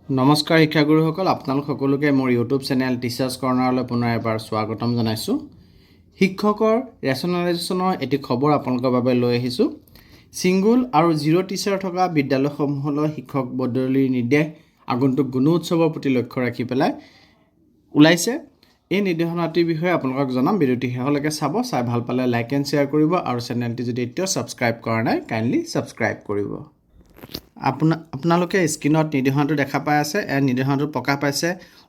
নমস্কাৰ শিক্ষাগুৰুসকল, আপোনালোক সকলোকে মোৰ ইউটিউব চেনেল টিচাৰ্ছ কৰ্ণাৰলৈ পুনৰ এবাৰ স্বাগতম জনাইছোঁ। শিক্ষকৰ ৰেচনেলাইজেশ্যনৰ এটি খবৰ আপোনালোকৰ বাবে লৈ আহিছোঁ। ছিংগুল আৰু জিৰ' টিচাৰ থকা বিদ্যালয়সমূহলৈ শিক্ষক বদলিৰ নিৰ্দেশ আগন্তুক গুণোৎসৱৰ প্ৰতি লক্ষ্য ৰাখি পেলাই ওলাইছে। এই নিৰ্দেশনাটিৰ বিষয়ে আপোনালোকক জনাম। ভিডিঅ'টি শেষলৈকে চাই ভাল পালে লাইক এণ্ড শ্বেয়াৰ কৰিব আৰু চেনেলটি যদি এতিয়াও ছাবস্ক্ৰাইব কৰা নাই কাইণ্ডলি ছাবস্ক্ৰাইব কৰিব। আপোনালোকে স্ক্ৰীনত নিৰ্দেশনাটো দেখা পাই আছে। এই নিৰ্দেশনাটো প্ৰকাশ পাইছে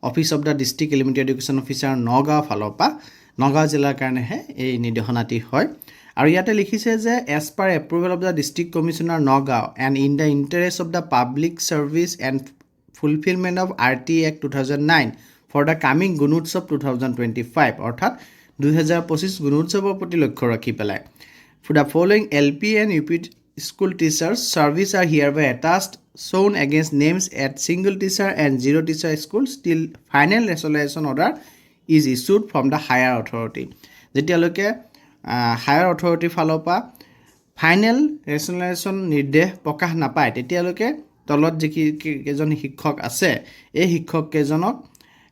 office of the district elementary education officer Nagaon ফালৰ পৰা। নগাঁও জিলাৰ কাৰণেহে এই নিৰ্দেশনাটি হয়। আৰু ইয়াতে লিখিছে যে as per approval of the district commissioner Nagaon and in the interest of the public service and fulfilment of RT Act 2009 for the coming Gunotsav 2025 অৰ্থাৎ 2025 গুণোৎসৱৰ প্ৰতি লক্ষ্য ৰাখি পেলাই the following LP and UP school teachers service are hereby attached shown against names at single teacher and zero teacher schools till final resolution order is issued from the higher authority. যেতিয়ালৈকে higher অথৰিটিৰ ফালৰ পৰা final ৰেচনেলাইজেশ্যন নিৰ্দেশ প্ৰকাশ নাপায় তেতিয়ালৈকে তলত যিকেইজন শিক্ষক আছে এই শিক্ষক কেইজনক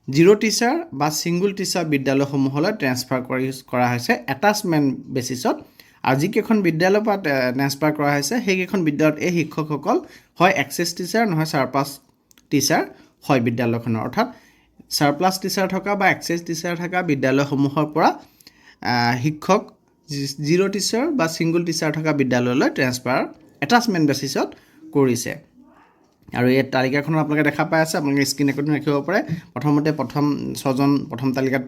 জিৰ' টিচাৰ বা ছিংগুল টিচাৰ বিদ্যালয়সমূহলৈ ট্ৰেন্সফাৰ কৰা হৈছে এটাচমেণ্ট বেচিছত। আৰু যিকেইখন বিদ্যালয়ৰ পৰা ট্ৰেন্সফাৰ কৰা হৈছে সেইকেইখন বিদ্যালয়ত এই শিক্ষকসকল হয় এক্সেছ টিচাৰ নহয় ছাৰপ্লাছ টিচাৰ হয় বিদ্যালয়খনৰ। অৰ্থাৎ ছাৰপ্লাছ টিচাৰ থকা বা এক্সেছ টিচাৰ থকা বিদ্যালয়সমূহৰ পৰা শিক্ষক জিৰ' টিচাৰ বা ছিংগুল টিচাৰ থকা বিদ্যালয়লৈ ট্ৰেন্সফাৰ এটাচমেণ্ট বেচিছত কৰিছে। আৰু এই তালিকাখনত আপোনালোকে দেখা পাই আছে, আপোনালোকে স্ক্ৰীন ৰেকৰ্ডিং ৰাখিব পাৰে। প্ৰথমতে প্ৰথম তালিকাত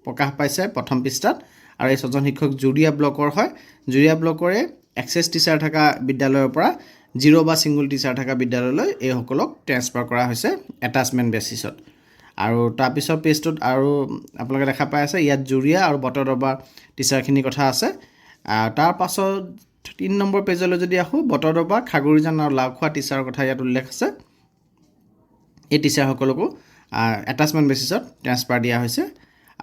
প্ৰকাশ পাইছে প্ৰথম পৃষ্ঠাত। আৰু এই 6জন শিক্ষক জুৰিয়া ব্লকৰ হয়। জুৰিয়া ব্লকৰে এক্সেছ টিচাৰ থকা বিদ্যালয়ৰ পৰা জিৰ' বা ছিংগুল টিচাৰ থকা বিদ্যালয়লৈ এইসকলক ট্ৰেন্সফাৰ কৰা হৈছে এটাচমেণ্ট বেচিছত। আৰু তাৰপিছৰ পেজটোত আৰু আপোনালোকে দেখা পাই আছে ইয়াত জুৰিয়া আৰু বটদ্ৰৱা টিচাৰখিনিৰ কথা আছে। তাৰ পাছত 3 নম্বৰ পেজলৈ যদি আহোঁ বটদ্ৰৱা খাগুৰিজান আৰু লাওখোৱা টিচাৰৰ কথা ইয়াত উল্লেখ আছে। এই টিচাৰসকলকো এটাচমেণ্ট বেচিছত ট্ৰেন্সফাৰ দিয়া হৈছে।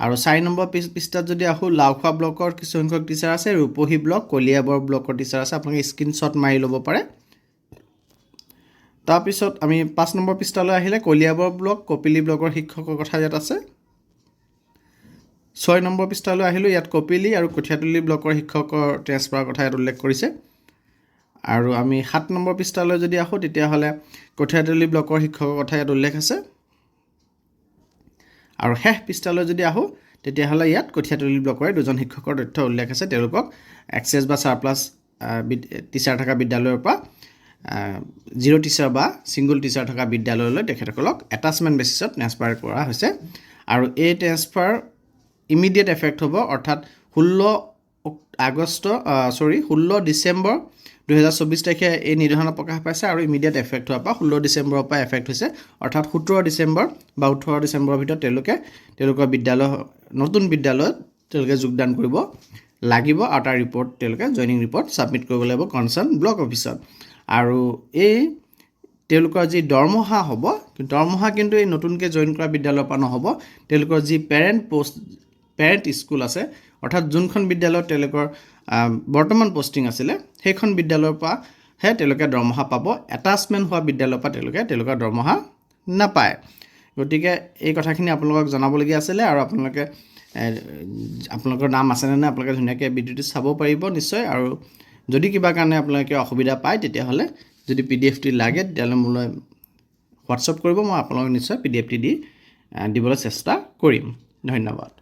আৰু 4 নম্বৰ পৃষ্ঠাত যদি আহোঁ লাওখোৱা ব্লকৰ কিছুসংখ্যক টিচাৰ আছে, ৰূপহী ব্লক কলিয়াবৰ ব্লকৰ টিচাৰ আছে। আপোনালোকে স্ক্ৰীনশ্বট মাৰি ল'ব পাৰে। তাৰপিছত আমি 5 নম্বৰ পৃষ্ঠালৈ আহিলে কলিয়াবৰ ব্লক কপিলী ব্লকৰ শিক্ষকৰ কথা ইয়াত আছে। 6 নম্বৰ পৃষ্ঠালৈ আহিলোঁ, ইয়াত কপিলী আৰু কঠীয়াতলী ব্লকৰ শিক্ষকৰ ট্ৰেন্সফাৰৰ কথা ইয়াত উল্লেখ কৰিছে। আৰু আমি 7 নম্বৰ পৃষ্ঠালৈ যদি আহোঁ তেতিয়াহ'লে কঠীয়াতলী ব্লকৰ শিক্ষকৰ কথা ইয়াত উল্লেখ আছে। আৰু শেষ পৃষ্ঠালৈ যদি আহোঁ তেতিয়াহ'লে ইয়াত কঠীয়াতলী ব্লকৰে 2জন শিক্ষকৰ তথ্য উল্লেখ আছে। তেওঁলোকক এক্সেছ বা ছাৰপ্লাছ টিচাৰ থকা বিদ্যালয়ৰ পৰা জিৰ' টিচাৰ বা ছিংগুল টিচাৰ থকা বিদ্যালয়লৈ তেখেতসকলক এটাচমেণ্ট বেচিছত ট্ৰেন্সফাৰ কৰা হৈছে। আৰু এই ট্ৰেন্সফাৰ ইমিডিয়েট এফেক্ট হ'ব, অৰ্থাৎ 16 ডিচেম্বৰ 2024 তাৰিখে এই নিৰ্দেশনা প্ৰকাশ পাইছে। আৰু ইমিডিয়েট এফেক্ট হোৱাৰ পৰা 16 ডিচেম্বৰৰ পৰা এফেক্ট হৈছে, অৰ্থাৎ 17 ডিচেম্বৰ বা 18 ডিচেম্বৰৰ ভিতৰত তেওঁলোকৰ নতুন বিদ্যালয়ত তেওঁলোকে যোগদান কৰিব লাগিব। আৰু তাৰ ৰিপৰ্ট তেওঁলোকে জইনিং ৰিপৰ্ট ছাবমিট কৰিব লাগিব কনচাৰ্ণ ব্লক অফিচত। আৰু এই তেওঁলোকৰ যি দৰমহা হ'ব, দৰমহা কিন্তু এই নতুনকৈ জইন কৰা বিদ্যালয়ৰ পৰা নহ'ব। তেওঁলোকৰ যি পেৰেণ্ট স্কুল আছে, অৰ্থাৎ যোনখন বিদ্যালয়ত তেওঁলোকৰ বৰ্তমান পষ্টিং আছিলে সেইখন বিদ্যালয়ৰ পৰাহে তেওঁলোকে দৰমহা পাব। এটাচমেণ্ট হোৱা বিদ্যালয়ৰ পৰা তেওঁলোকৰ দৰমহা নাপায়। গতিকে এই কথাখিনি আপোনালোকক জনাবলগীয়া আছিলে। আৰু আপোনালোকৰ নাম আছেনে নাই আপোনালোকে ধুনীয়াকৈ ভিডিঅ'টো চাব পাৰিব নিশ্চয়। আৰু যদি কিবা কাৰণে আপোনালোকে অসুবিধা পায় তেতিয়াহ'লে যদি PDF লাগে তেতিয়াহ'লে মোলৈ হোৱাটছআপ কৰিব, মই আপোনালোকক নিশ্চয় PDF দিবলৈ চেষ্টা কৰিম। ধন্যবাদ।